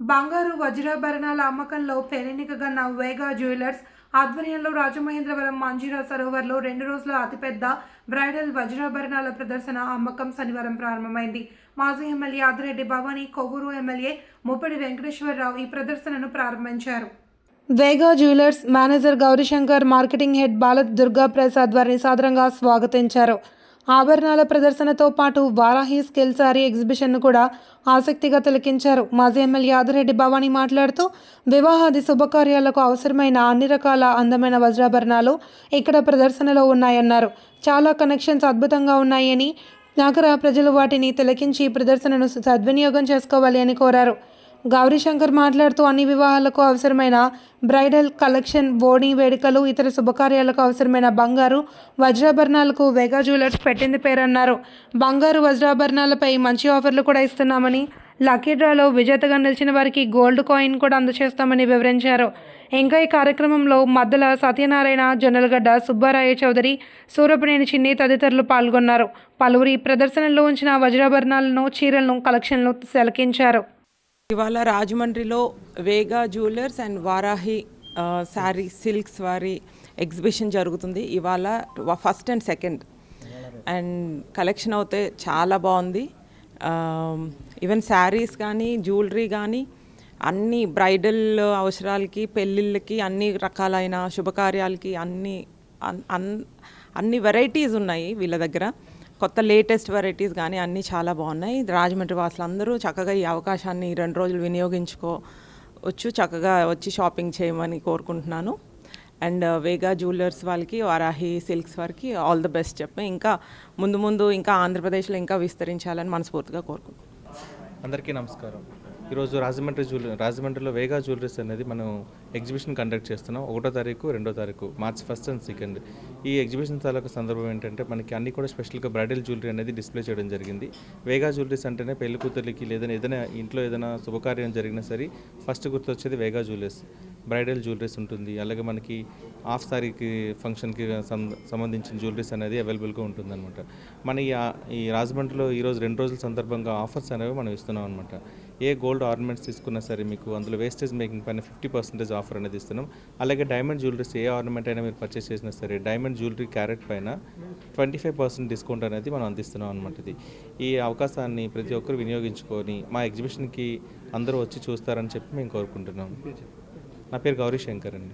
బంగారు వజ్రాభరణాల అమ్మకంలో పేరెన్నికగన్న వేగా జ్యువెలర్స్ ఆధ్వర్యంలో రాజమహేంద్రవరం మంజీరా సరోవర్లో 2 రోజుల అతిపెద్ద బ్రైడల్ వజ్రాభరణాల ప్రదర్శన అమ్మకం శనివారం ప్రారంభమైంది. మాజీ ఎమ్మెల్యే ఆదిరెడ్డి భవానీ, కొవ్వూరు ఎమ్మెల్యే ముప్పిడి వెంకటేశ్వరరావు ఈ ప్రదర్శనను ప్రారంభించారు. Vega jewellers manager Gowrishankar, marketing head Bala Durga Prasad వారిని సాదరంగా స్వాగతించారు. ఆభరణాల ప్రదర్శనతో పాటు వారాహి స్కిల్ సారీ ఎగ్జిబిషన్ను కూడా ఆసక్తిగా తిలకించారు. మాజీ ఎమ్మెల్యే ఆదిరెడ్డి భవానీ మాట్లాడుతూ, వివాహాది శుభకార్యాలకు అవసరమైన అన్ని రకాల అందమైన వజ్రాభరణాలు ఇక్కడ ప్రదర్శనలో ఉన్నాయన్నారు. చాలా కలెక్షన్స్ అద్భుతంగా ఉన్నాయని, నగర ప్రజలు వాటిని తిలకించి ప్రదర్శనను సద్వినియోగం చేసుకోవాలి అని కోరారు. గౌరీశంకర్ మాట్లాడుతూ, అన్ని వివాహాలకు అవసరమైన బ్రైడల్ కలెక్షన్, బోని వేడుకలు, ఇతర శుభకార్యాలకు అవసరమైన బంగారు వజ్రాభరణాలకు వేగా జ్యువెలర్స్ పెట్టింది పేరన్నారు. బంగారు వజ్రాభరణాలపై మంచి ఆఫర్లు కూడా ఇస్తున్నామని, లక్కీ డ్రాలో విజేతగా నిలిచిన వారికి గోల్డ్ కాయిన్ కూడా అందజేస్తామని వివరించారు. ఇంకా ఈ కార్యక్రమంలో మద్దల సత్యనారాయణ, జొన్నలగడ్డ సుబ్బారాయ చౌదరి, సూరపనేని చిన్ని తదితరులు పాల్గొన్నారు. పలువురి ప్రదర్శనలో ఉంచిన వజ్రాభరణాలను, చీరలను, కలెక్షన్లు తిలకించారు. ఇవాళ రాజమండ్రిలో Vega jewellers and Varahi Saree silks వారి ఎగ్జిబిషన్ జరుగుతుంది. ఇవాళ first and second and collection అయితే చాలా బాగుంది. ఈవెన్ శారీస్ కానీ, జ్యువెలరీ కానీ, అన్ని బ్రైడల్ అవసరాలకి, పెళ్ళిళ్ళకి, అన్ని రకాలైన శుభకార్యాలకి అన్ని వెరైటీస్ ఉన్నాయి వీళ్ళ దగ్గర. కొత్త లేటెస్ట్ వెరైటీస్ కానీ అన్నీ చాలా బాగున్నాయి. రాజమండ్రి వాసులు అందరూ చక్కగా ఈ అవకాశాన్ని 2 రోజులు వినియోగించుకోవచ్చు, చక్కగా వచ్చి షాపింగ్ చేయమని కోరుకుంటున్నాను. అండ్ వేగా జ్యువెలర్స్ వాళ్ళకి, వారాహి సిల్క్స్ వారికి ఆల్ ది బెస్ట్ చెప్పి ఇంకా ముందు ఇంకా ఆంధ్రప్రదేశ్లో ఇంకా విస్తరించాలని మనస్ఫూర్తిగా కోరుకుంటున్నాను. అందరికీ నమస్కారం. ఈరోజు రాజమండ్రిలో వేగా జ్యువెలరీస్ అనేది మనం ఎగ్జిబిషన్ కండక్ట్ చేస్తున్నాం. 1వ తారీఖు, 2వ తారీఖు, మార్చ్ 1 అండ్ 2. ఈ ఎగ్జిబిషన్ తాలూకు సందర్భం ఏంటంటే, మనకి అన్ని కూడా స్పెషల్గా బ్రైడల్ జ్యువెలరీ అనేది డిస్ప్లే చేయడం జరిగింది. వేగా జ్యువెలరీస్ అంటేనే పెళ్లి కూతుర్లకి ఏదైనా ఇంట్లో ఏదైనా శుభకార్యం జరిగినా సరే ఫస్ట్ గుర్తొచ్చేది వేగా జ్యువెలర్స్. బ్రైడల్ జ్యువెలరీస్ ఉంటుంది, అలాగే మనకి హాఫ్ సారీకి ఫంక్షన్కి సంబంధించిన జ్యువెలరీస్ అనేది అవైలబుల్గా ఉంటుందన్నమాట. మన ఈ రాజమండ్రిలో ఈరోజు 2 రోజుల సందర్భంగా ఆఫర్స్ అనేవి మనం ఇస్తున్నాం అనమాట. ఏ గోల్డ్ ఆర్నమెంట్స్ తీసుకున్నా సరే మీకు అందులో వేస్టేజ్ మేకింగ్ పైన 50% ఆఫర్ అనేది ఇస్తున్నాం. అలాగే డైమండ్ జ్యువెలరీస్ ఏ ఆర్నమెంట్ అయినా మీరు పర్చేస్ చేసినా సరే డైమండ్ జ్యువెలరీ క్యారెట్ పైన 25% డిస్కౌంట్ అనేది మనం అందిస్తున్నాం అనమాట. ఈ అవకాశాన్ని ప్రతి ఒక్కరు వినియోగించుకొని మా ఎగ్జిబిషన్కి అందరూ వచ్చి చూస్తారని చెప్పి మేము కోరుకుంటున్నాం. నా పేరు గౌరీశంకర్ అండి.